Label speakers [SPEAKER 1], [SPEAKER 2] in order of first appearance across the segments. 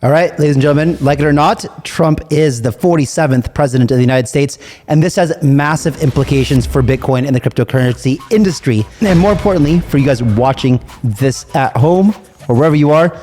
[SPEAKER 1] All right, ladies and gentlemen, like it or not, Trump is the 47th president of the United States, and this has massive implications for Bitcoin and the cryptocurrency industry. And more importantly, for you guys watching this at home or wherever you are,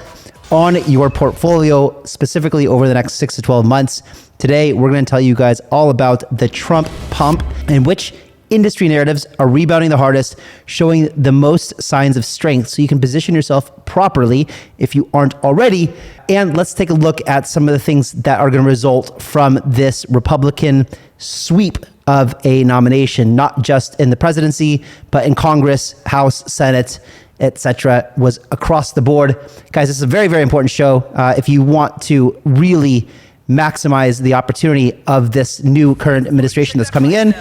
[SPEAKER 1] on your portfolio, specifically over the next 6 to 12 months. Today, we're going to tell you guys all about the Trump pump and which industry narratives are rebounding the hardest, showing the most signs of strength so you can position yourself properly if you aren't already. And let's take a look at some of the things that are going to result from this Republican sweep of a nomination, not just in the presidency, but in Congress, House, Senate, etc., was across the board. Guys, this is a very, very important show. If you want to really maximize the opportunity of this new current administration that's coming in,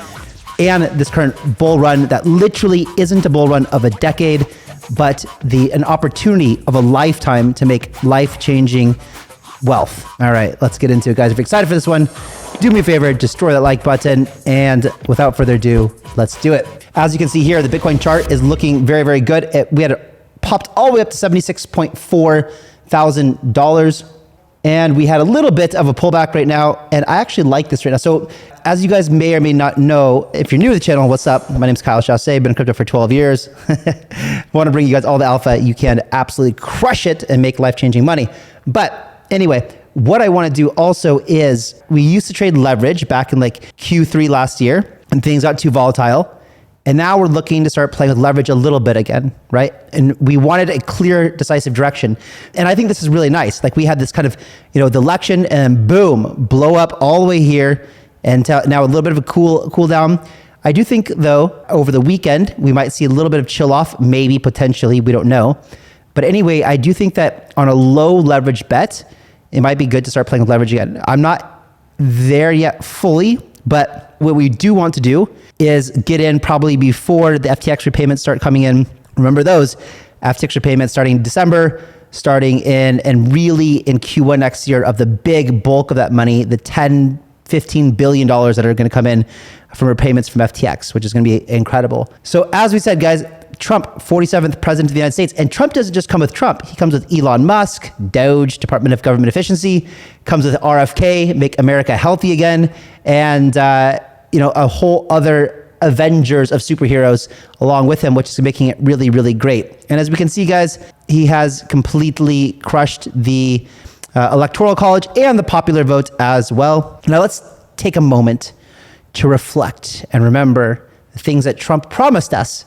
[SPEAKER 1] and this current bull run that literally isn't a bull run of a decade, but an opportunity of a lifetime to make life-changing wealth. All right, let's get into it, guys. If you're excited for this one, do me a favor, destroy that like button. And without further ado, let's do it. As you can see here, the Bitcoin chart is looking very, very good. We had it popped all the way up to $76.4 thousand. And we had a little bit of a pullback right now. And I actually like this right now. So as you guys may or may not know, if you're new to the channel, what's up? My name's Chasse. I've been in crypto for 12 years. I want to bring you guys all the alpha. You can absolutely crush it and make life-changing money. But anyway, what I want to do also is we used to trade leverage back in like Q3 last year and things got too volatile. And now we're looking to start playing with leverage a little bit again, right? And we wanted a clear, decisive direction. And I think this is really nice. Like we had this kind of, the election and boom, blow up all the way here. And now a little bit of a cool down. I do think though, over the weekend, we might see a little bit of chill off, maybe potentially, we don't know. But anyway, I do think that on a low leverage bet, it might be good to start playing with leverage again. I'm not there yet fully, but what we do want to do is get in probably before the FTX repayments start coming in. Remember those FTX repayments starting in December, starting in and really in Q1 next year of the big bulk of that money, the $10-15 billion that are going to come in from repayments from FTX, which is going to be incredible. So as we said, guys, Trump, 47th president of the United States. And Trump doesn't just come with Trump. He comes with Elon Musk, Doge, Department of Government Efficiency, comes with RFK, Make America Healthy Again, and a whole other Avengers of superheroes along with him, which is making it really, really great. And as we can see, guys, he has completely crushed the Electoral College and the popular vote as well. Now let's take a moment to reflect and remember the things that Trump promised us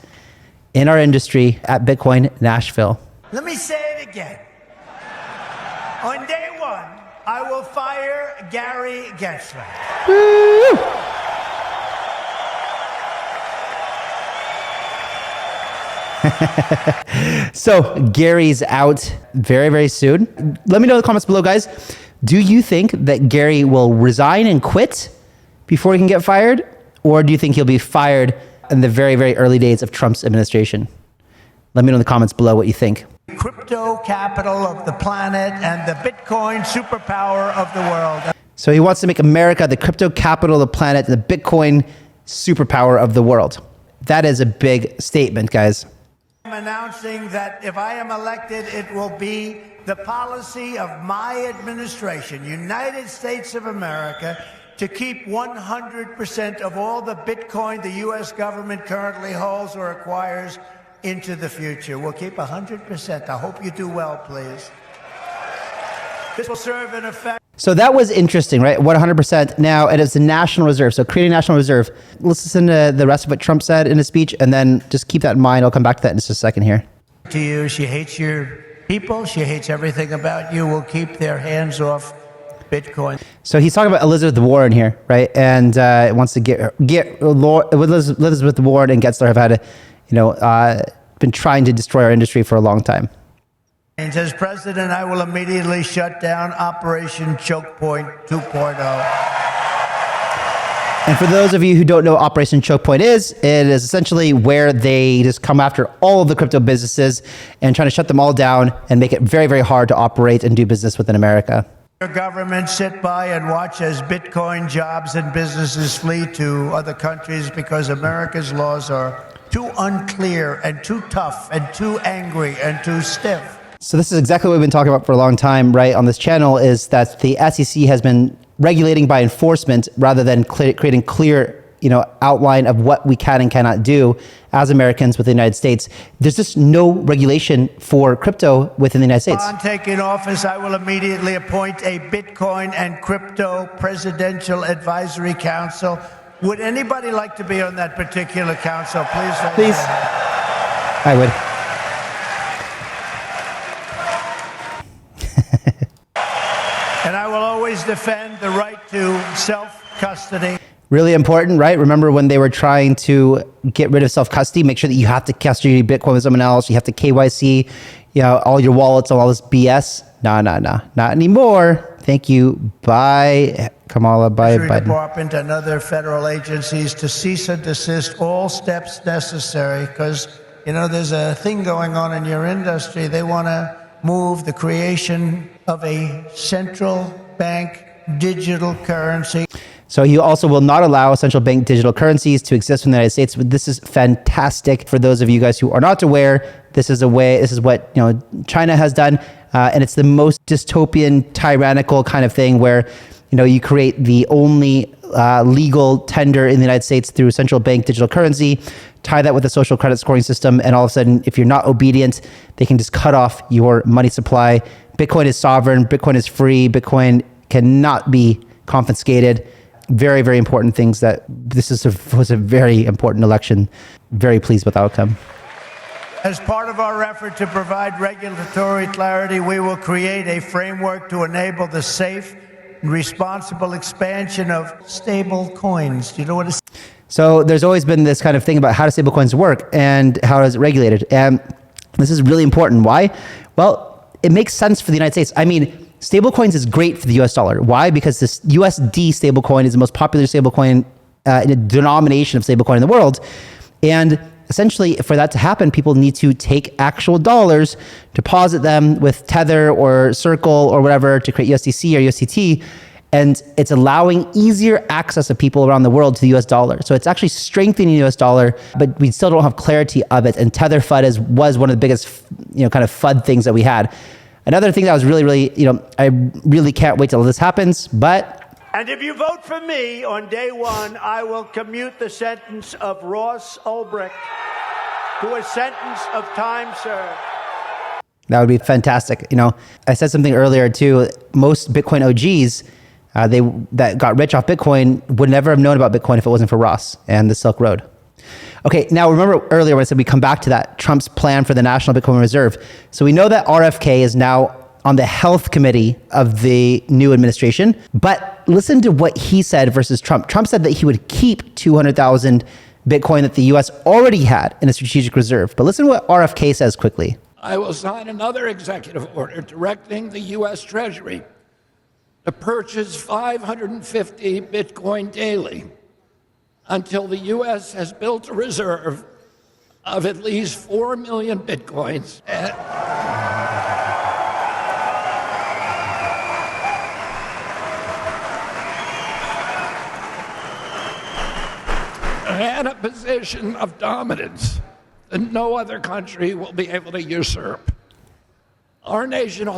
[SPEAKER 1] in our industry at Bitcoin Nashville.
[SPEAKER 2] Let me say it again. On day one, I will fire Gary Gensler.
[SPEAKER 1] Woo! So Gary's out very, very soon. Let me know in the comments below, guys. Do you think that Gary will resign and quit before he can get fired? Or do you think he'll be fired in the very, very early days of Trump's administration? Let me know in the comments below what you think.
[SPEAKER 2] Crypto capital of the planet and the Bitcoin superpower of the world.
[SPEAKER 1] So he wants to make America the crypto capital of the planet, the Bitcoin superpower of the world. That is a big statement, guys.
[SPEAKER 2] I'm announcing that if I am elected, it will be the policy of my administration, United States of America, to keep 100% of all the Bitcoin the U.S. government currently holds or acquires into the future. We'll keep 100%. I hope you do well, please. This will serve in effect.
[SPEAKER 1] So that was interesting, right? 100%. Now, it is the National Reserve. So creating a National Reserve. Let's listen to the rest of what Trump said in his speech, and then just keep that in mind. I'll come back to that in just a second here.
[SPEAKER 2] To you, she hates your people. She hates everything about you. We'll keep their hands off Bitcoin.
[SPEAKER 1] So he's talking about Elizabeth Warren here, right? And wants to get Elizabeth Warren and Gensler have had, been trying to destroy our industry for a long time.
[SPEAKER 2] And as president, I will immediately shut down Operation Choke Point 2.0.
[SPEAKER 1] And for those of you who don't know what Operation Choke Point is, it is essentially where they just come after all of the crypto businesses and trying to shut them all down and make it very, very hard to operate and do business within America.
[SPEAKER 2] Your government sit by and watch as Bitcoin jobs and businesses flee to other countries because America's laws are too unclear and too tough and too angry and too stiff.
[SPEAKER 1] So this is exactly what we've been talking about for a long time, right, on this channel, is that the SEC has been regulating by enforcement rather than creating clear, outline of what we can and cannot do as Americans within the United States. There's just no regulation for crypto within the United States.
[SPEAKER 2] On taking office, I will immediately appoint a Bitcoin and Crypto Presidential Advisory Council. Would anybody like to be on that particular council? Please.
[SPEAKER 1] I would.
[SPEAKER 2] And I will always defend the right to self-custody.
[SPEAKER 1] Really important, right? Remember when they were trying to get rid of self-custody, make sure that you have to custody Bitcoin with someone else. You have to KYC, all your wallets, all this BS. No, not anymore. Thank you. Bye, Kamala. Bye, Biden.
[SPEAKER 2] Department and other federal agencies to cease and desist all steps necessary because, there's a thing going on in your industry. They want to move the creation of a central bank digital currency.
[SPEAKER 1] So you also will not allow central bank digital currencies to exist in the United States. But this is fantastic for those of you guys who are not aware. This is what China has done, and it's the most dystopian, tyrannical kind of thing where you create the only legal tender in the United States through central bank digital currency, tie that with a social credit scoring system, and all of a sudden, if you're not obedient, they can just cut off your money supply. Bitcoin is sovereign. Bitcoin is free. Bitcoin cannot be confiscated. Very, very important things that this was a very important election. Very pleased with the outcome.
[SPEAKER 2] As part of our effort to provide regulatory clarity, we will create a framework to enable the safe and responsible expansion of stable coins. Do you know what a...
[SPEAKER 1] So there's always been this kind of thing about how do stable coins work and how is it regulated. And this is really important. Why? Well, it makes sense for the United States. I mean, stablecoins is great for the US dollar. Why? Because this USD stablecoin is the most popular stablecoin in a denomination of stablecoin in the world. And essentially, for that to happen, people need to take actual dollars, deposit them with Tether or Circle or whatever to create USDC or USDT. And it's allowing easier access of people around the world to the US dollar. So it's actually strengthening the US dollar, but we still don't have clarity of it. And Tether FUD was one of the biggest, kind of FUD things that we had. Another thing that was really, I really can't wait till this happens, but...
[SPEAKER 2] And if you vote for me on day one, I will commute the sentence of Ross Ulbricht to a sentence of time served.
[SPEAKER 1] That would be fantastic. I said something earlier too. Most Bitcoin OGs, that got rich off Bitcoin would never have known about Bitcoin if it wasn't for Ross and the Silk Road. Okay, now remember earlier when I said we come back to that, Trump's plan for the National Bitcoin Reserve. So we know that RFK is now on the health committee of the new administration, but listen to what he said versus Trump. Trump said that he would keep 200,000 Bitcoin that the US already had in a strategic reserve. But listen to what RFK says quickly.
[SPEAKER 3] I will sign another executive order directing the US Treasury to purchase 550 Bitcoin daily until the U.S. has built a reserve of at least 4 million Bitcoins and a position of dominance that no other country will be able to usurp. Our nation...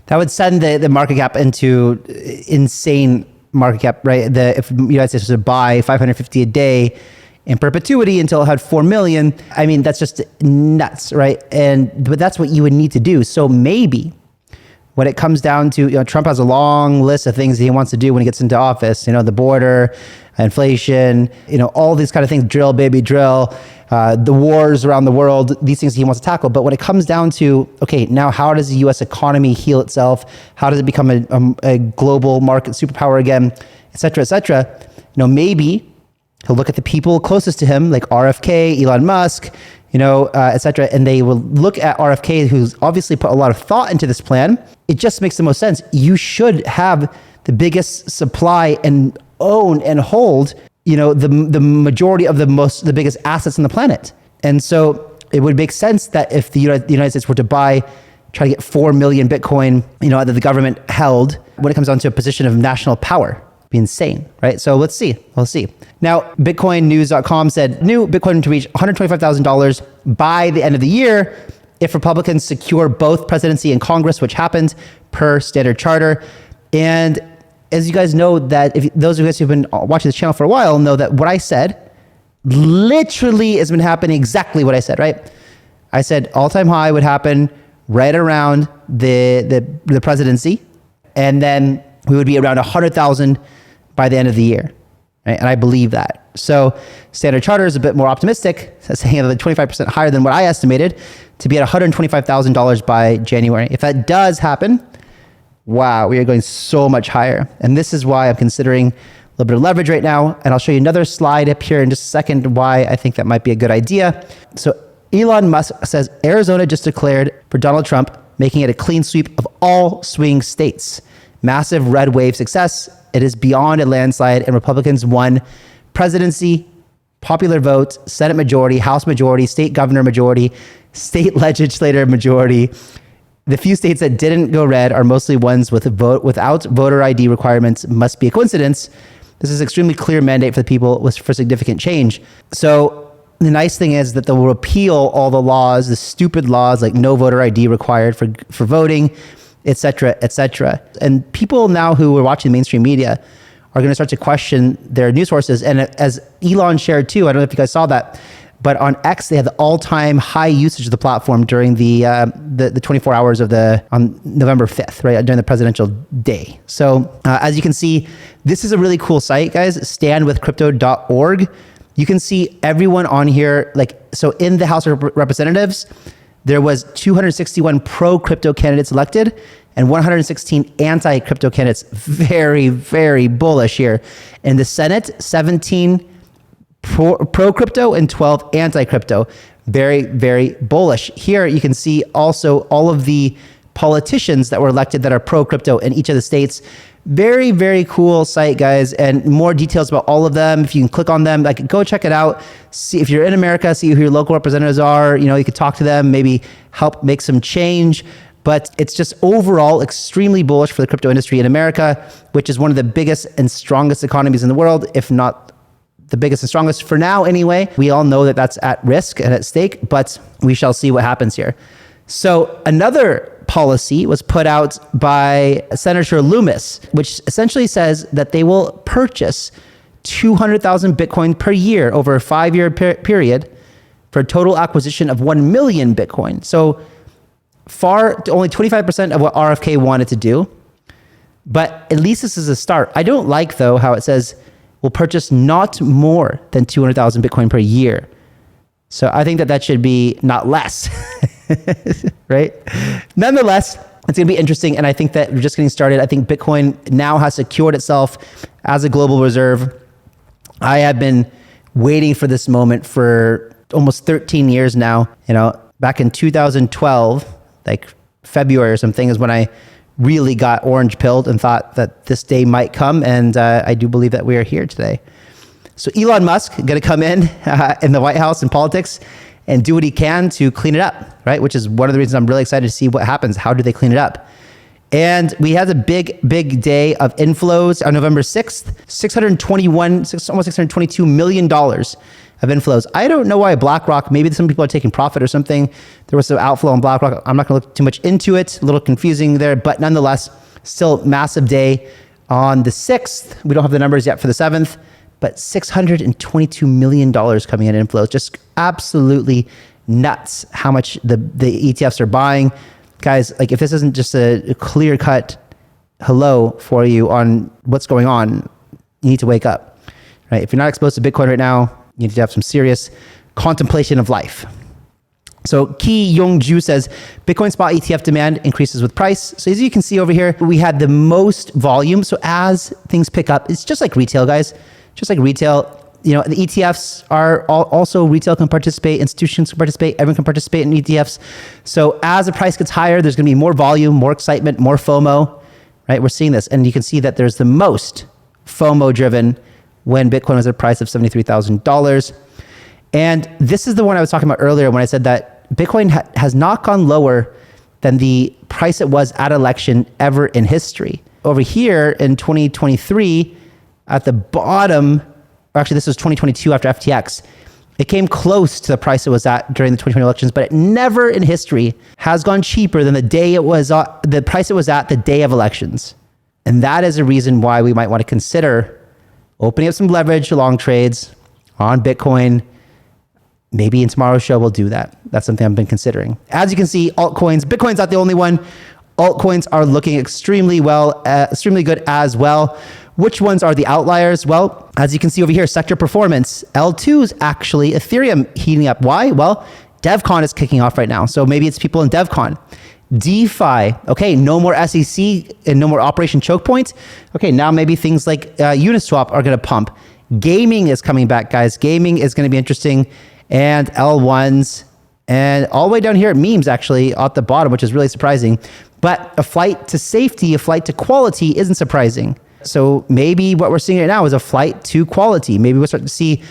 [SPEAKER 1] That would send the market cap into insane market cap, right? If the United States was to buy 550 a day in perpetuity until it had 4 million, I mean, that's just nuts, right? But that's what you would need to do. So maybe when it comes down to, Trump has a long list of things that he wants to do when he gets into office, the border, inflation, all these kind of things, drill, baby, drill, the wars around the world, these things he wants to tackle. But when it comes down to, okay, now how does the US economy heal itself? How does it become a global market superpower again, et cetera, maybe he'll look at the people closest to him, like RFK, Elon Musk, et cetera, and they will look at RFK, who's obviously put a lot of thought into this plan. It just makes the most sense. You should have the biggest supply and own and hold, the majority of the biggest assets on the planet. And so it would make sense that if the United States were to try to get 4 million Bitcoin, that the government held, when it comes down to a position of national power, be insane, right? So let's see. We'll see. Now, BitcoinNews.com said new Bitcoin to reach $125,000 by the end of the year. if Republicans secure both presidency and Congress, which happened per standard charter. And as you guys know, that if those of you guys who've been watching this channel for a while know that what I said literally has been happening exactly what I said, right? I said all-time high would happen right around the presidency, and then we would be around 100,000 by the end of the year, right? And I believe that. So Standard Charter is a bit more optimistic, saying that 25% higher than what I estimated, to be at $125,000 by January. If that does happen, wow, we are going so much higher. And this is why I'm considering a little bit of leverage right now. And I'll show you another slide up here in just a second why I think that might be a good idea. So Elon Musk says Arizona just declared for Donald Trump, making it a clean sweep of all swing states. Massive red wave success. It is beyond a landslide, and Republicans won presidency, popular vote, Senate majority, House majority, state governor majority, state legislator majority. The few states that didn't go red are mostly ones without voter ID requirements. Must be a coincidence. This is extremely clear mandate for the people for significant change. So the nice thing is that they'll repeal all the laws, the stupid laws like no voter ID required for voting, et cetera, et cetera. And people now who are watching mainstream media are going to start to question their news sources. And as Elon shared too, I don't know if you guys saw that, but on X, they had the all-time high usage of the platform during the 24 hours on November 5th, right, during the presidential day. So as you can see, this is a really cool site, guys, standwithcrypto.org. You can see everyone on here, so in the House of Representatives, there was 261 pro-crypto candidates elected and 116 anti-crypto candidates. Very, very bullish here. In the Senate, 17 pro-crypto and 12 anti-crypto. Very, very bullish. Here you can see also all of the politicians that were elected that are pro-crypto in each of the states. Very, very cool site, guys, and more details about all of them. If you can click on them, go check it out. See if you're in America, see who your local representatives are. You could talk to them, maybe help make some change. But it's just overall extremely bullish for the crypto industry in America, which is one of the biggest and strongest economies in the world, if not the biggest and strongest for now anyway. We all know that that's at risk and at stake, but we shall see what happens here. So another policy was put out by Senator Loomis, which essentially says that they will purchase 200,000 Bitcoin per year over a 5-year period for a total acquisition of 1 million Bitcoin. So only 25% of what RFK wanted to do, but at least this is a start. I don't like, though, how it says we'll purchase not more than 200,000 Bitcoin per year. So I think that should be not less, right? Nonetheless, it's going to be interesting, and I think that we're just getting started. I think Bitcoin now has secured itself as a global reserve. I have been waiting for this moment for almost 13 years now. Back in 2012, February or something, is when I really got orange pilled and thought that this day might come, and I do believe that we are here today. So Elon Musk going to come in the White House in politics and do what he can to clean it up, right? Which is one of the reasons I'm really excited to see what happens. How do they clean it up? And we had a big, big day of inflows on November 6th, almost $622 million of inflows. I don't know why BlackRock, maybe some people are taking profit or something. There was some outflow on BlackRock. I'm not going to look too much into it. A little confusing there, but nonetheless, still massive day on the 6th. We don't have the numbers yet for the 7th, but $622 million coming in inflows. Just absolutely nuts how much the ETFs are buying. Guys, if this isn't just a clear-cut hello for you on what's going on, you need to wake up, right? If you're not exposed to Bitcoin right now, you need to have some serious contemplation of life. So Ki Yong-ju says, Bitcoin spot ETF demand increases with price. So as you can see over here, we had the most volume. So as things pick up, it's just like retail, guys. Just like retail, the ETFs are also retail can participate, institutions can participate, everyone can participate in ETFs. So as the price gets higher, there's going to be more volume, more excitement, more FOMO, right? We're seeing this. And you can see that there's the most FOMO driven when Bitcoin was at a price of $73,000. And this is the one I was talking about earlier when I said that Bitcoin has not gone lower than the price it was at election ever in history. Over here in 2023, at the bottom, or actually this was 2022 after FTX, It came close to the price it was at during the 2020 elections, but it never in history has gone cheaper than the price it was at the day of elections. And that is a reason why we might want to consider opening up some leverage to long trades on Bitcoin. Maybe in tomorrow's show, we'll do that. That's something I've been considering. As you can see, altcoins, Bitcoin's not the only one. Altcoins are looking extremely good as well. Which ones are the outliers? Well, as you can see over here, sector performance, L2 is actually Ethereum heating up. Why? Well, DevCon is kicking off right now. So maybe it's people in DevCon. DeFi, okay, no more SEC and no more Operation Choke Point. Okay, now maybe things like Uniswap are going to pump. Gaming is coming back, guys. Gaming is going to be interesting. And L1s, and all the way down here at memes actually at the bottom, which is really surprising. But a flight to safety, a flight to quality isn't surprising. So maybe what we're seeing right now is a flight to quality. Maybe we'll start to see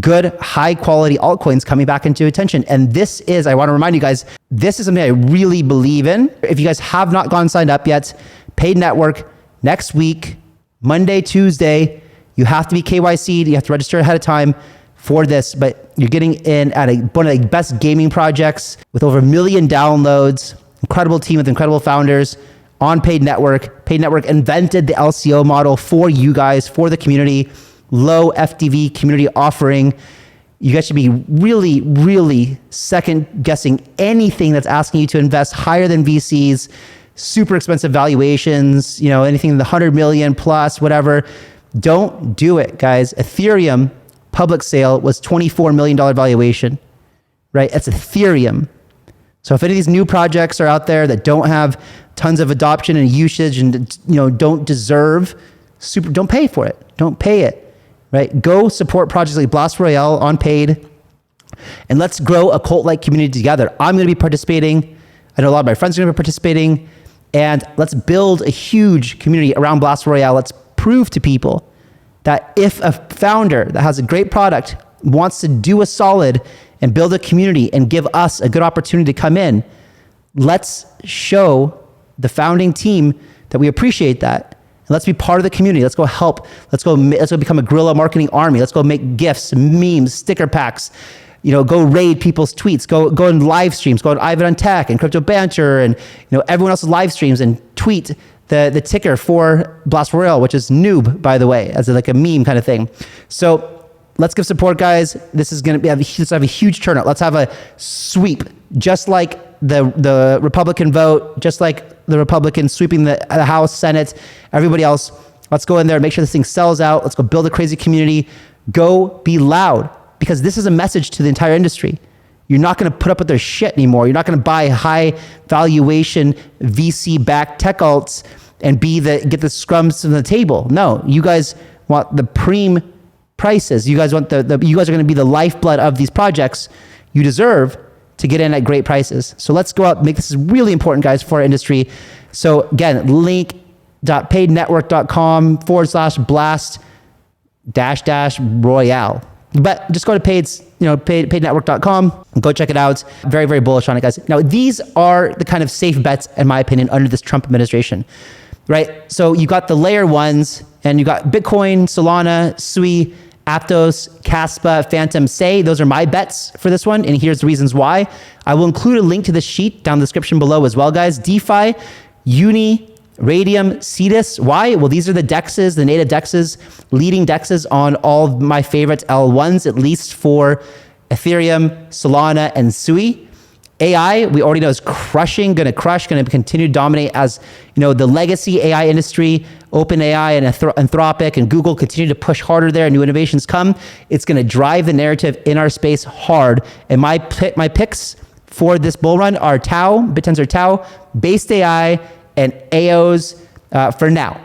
[SPEAKER 1] good, high quality altcoins coming back into attention. And this is, I want to remind you guys, this is something I really believe in. If you guys have not gone signed up yet, Paid Network next week, Monday, Tuesday, you have to be KYC'd. You have to register ahead of time for this, but you're getting in at one of the best gaming projects with over 1 million downloads, incredible team with incredible founders on Paid Network. Paid Network invented the LCO model for you guys, for the community, low FTV community offering. You guys should be really, really second guessing anything that's asking you to invest higher than VCs, super expensive valuations, anything in the 100 million plus, whatever. Don't do it, guys. Ethereum public sale was $24 million valuation, right? That's Ethereum. So if any of these new projects are out there that don't have tons of adoption and usage and don't deserve don't pay for it. Don't pay it, right? Go support projects like Blast Royale on Paid, and let's grow a cult-like community together. I'm going to be participating. I know a lot of my friends are going to be participating, and let's build a huge community around Blast Royale. Let's prove to people that if a founder that has a great product wants to do a solid and build a community and give us a good opportunity to come in, let's show the founding team that we appreciate that. And let's be part of the community. Let's go help. Let's go become a guerrilla marketing army. Let's go make gifts, memes, sticker packs, go raid people's tweets, go in live streams, go on Ivan on Tech and Crypto Banter and everyone else's live streams and tweet the ticker for Blast Royale, which is noob, by the way, as like a meme kind of thing. So let's give support, guys. This is going to let's have a huge turnout. Let's have a sweep, just like the Republican vote, just like the Republicans sweeping the House, Senate, everybody else. Let's go in there, make sure this thing sells out. Let's go build a crazy community. Go be loud, because this is a message to the entire industry. You're not going to put up with their shit anymore. You're not going to buy high valuation VC-backed tech alts and get the scrums to the table. No, you guys want the preem prices. You guys want you guys are going to be the lifeblood of these projects. You deserve to get in at great prices. So let's go out and make this really important, guys, for our industry. So again, link.paidnetwork.com/blast-royale. But just go to paidnetwork.com and go check it out. Very, very bullish on it, guys. Now, these are the kind of safe bets, in my opinion, under this Trump administration, right? So you got the layer ones, and you got Bitcoin, Solana, Sui, Aptos, Caspa, Phantom, Say. Those are my bets for this one, and here's the reasons why. I will include a link to the sheet down in the description below as well, guys. DeFi, Uni, Radium, Cetus. Why? Well, these are the dexes, the native dexes, leading dexes on all of my favorite L1s, at least for Ethereum, Solana, and Sui. AI, we already know, is going to continue to dominate as, the legacy AI industry, OpenAI and Anthropic and Google continue to push harder there and new innovations come. It's going to drive the narrative in our space hard. And my picks for this bull run are Tau, BitTensor Tau, Based AI, and AOs for now.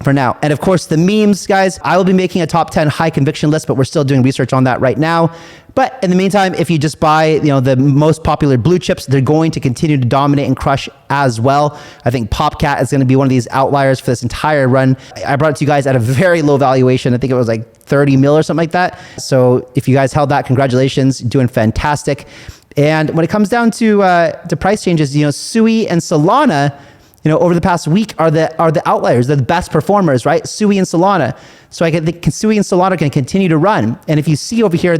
[SPEAKER 1] And of course, the memes, guys, I will be making a top 10 high conviction list, but we're still doing research on that right now. But in the meantime, if you just buy, the most popular blue chips, they're going to continue to dominate and crush as well. I think PopCat is going to be one of these outliers for this entire run. I brought it to you guys at a very low valuation. I think it was like 30 mil or something like that. So if you guys held that, congratulations, doing fantastic. And when it comes down to price changes, Sui and Solana, over the past week are the outliers, they're the best performers, right? SUI and Solana. So I think SUI and Solana can continue to run. And if you see over here,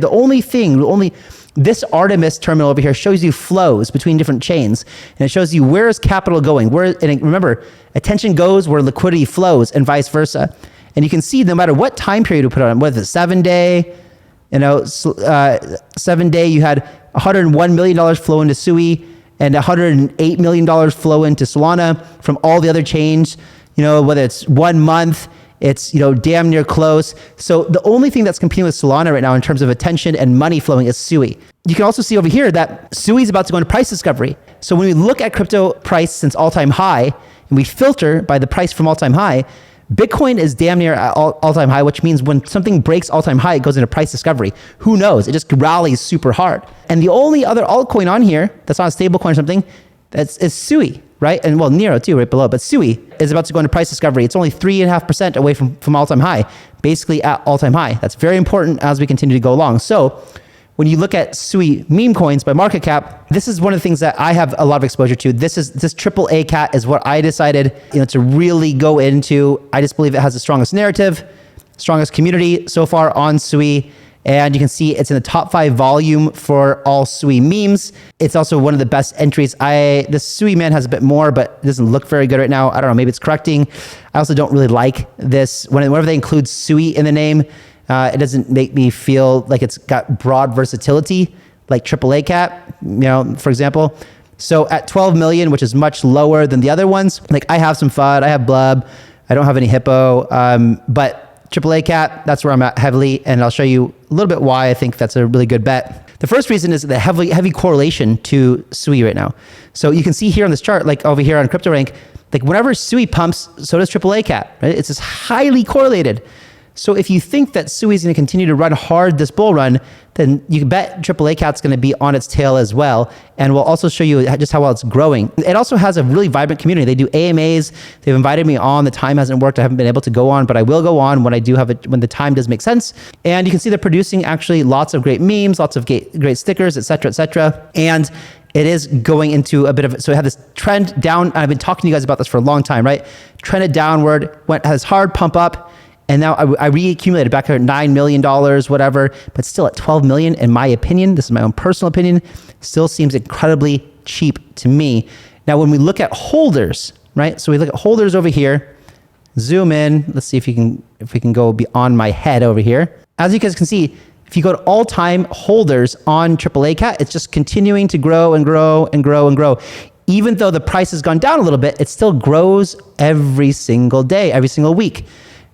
[SPEAKER 1] this Artemis terminal over here shows you flows between different chains, and it shows you where is capital going. And remember, attention goes where liquidity flows, and vice versa. And you can see no matter what time period we put on, whether it's 7 day, 7 day, you had $101 million flow into SUI and $108 million flow into Solana from all the other chains. Whether it's 1 month, it's damn near close. So the only thing that's competing with Solana right now in terms of attention and money flowing is SUI. You can also see over here that SUI is about to go into price discovery. So when we look at crypto price since all-time high and we filter by the price from all-time high, Bitcoin is damn near at all-time high, which means when something breaks all-time high, it goes into price discovery. Who knows? It just rallies super hard. And the only other altcoin on here that's not a stable coin or something is SUI, right? And well, Nero too, right below. But SUI is about to go into price discovery. It's only 3.5% away from all-time high, basically at all-time high. That's very important as we continue to go along. So when you look at SUI meme coins by market cap, this is one of the things that I have a lot of exposure to. This AAA cat is what I decided to really go into. I just believe it has the strongest narrative, strongest community so far on SUI. And you can see it's in the top 5 volume for all SUI memes. It's also one of the best entries. The SUI man has a bit more, but it doesn't look very good right now. I don't know, maybe it's correcting. I also don't really like this. Whenever they include SUI in the name, it doesn't make me feel like it's got broad versatility, like AAA cat, for example. So at 12 million, which is much lower than the other ones, like I have some FUD, I have Blub, I don't have any Hippo, but AAA cat, that's where I'm at heavily, and I'll show you a little bit why I think that's a really good bet. The first reason is the heavy correlation to SUI right now. So you can see here on this chart, like over here on CryptoRank, like whenever SUI pumps, so does AAA cat, right? It's just highly correlated. So if you think that SUI is going to continue to run hard this bull run, then you can bet AAA cat's going to be on its tail as well. And we'll also show you just how well it's growing. It also has a really vibrant community. They do AMAs. They've invited me on. The time hasn't worked. I haven't been able to go on, but I will go on when I do have it, when the time does make sense. And you can see they're producing actually lots of great memes, lots of great stickers, et cetera, et cetera. And it is going into a bit of, so we have this trend down. And I've been talking to you guys about this for a long time, right? Trended downward, has hard pump up. And now I reaccumulated back at $9 million, whatever, but still at 12 million, in my opinion, this is my own personal opinion, still seems incredibly cheap to me. Now, when we look at holders, right? So we look at holders over here, zoom in. Let's see if we can go beyond my head over here. As you guys can see, if you go to all-time holders on AAA cat, it's just continuing to grow and grow and grow and grow. Even though the price has gone down a little bit, it still grows every single day, every single week.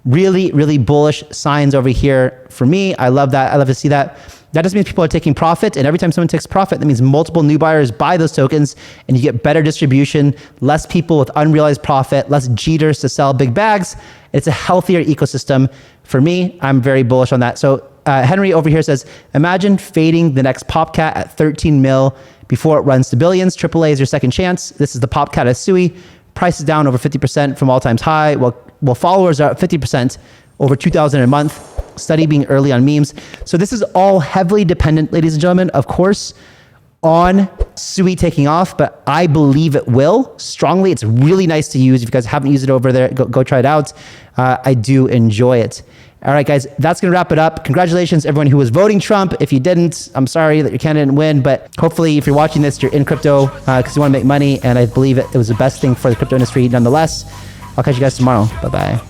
[SPEAKER 1] Really, really bullish signs over here for me. I love that. I love to see that. That just means people are taking profit. And every time someone takes profit, that means multiple new buyers buy those tokens and you get better distribution, less people with unrealized profit, less jeeters to sell big bags. It's a healthier ecosystem. For me, I'm very bullish on that. So Henry over here says, imagine fading the next PopCat at 13 mil before it runs to billions. AAA is your second chance. This is the PopCat of SUI. Price is down over 50% from all times high. Well, followers are at 50%, over 2,000 a month. Study being early on memes. So this is all heavily dependent, ladies and gentlemen, of course, on SUI taking off, but I believe it will strongly. It's really nice to use. If you guys haven't used it over there, go try it out. I do enjoy it. All right, guys, that's going to wrap it up. Congratulations, everyone who was voting Trump. If you didn't, I'm sorry that your candidate didn't win, but hopefully if you're watching this, you're in crypto because you want to make money, and I believe it was the best thing for the crypto industry nonetheless. I'll catch you guys tomorrow. Bye-bye.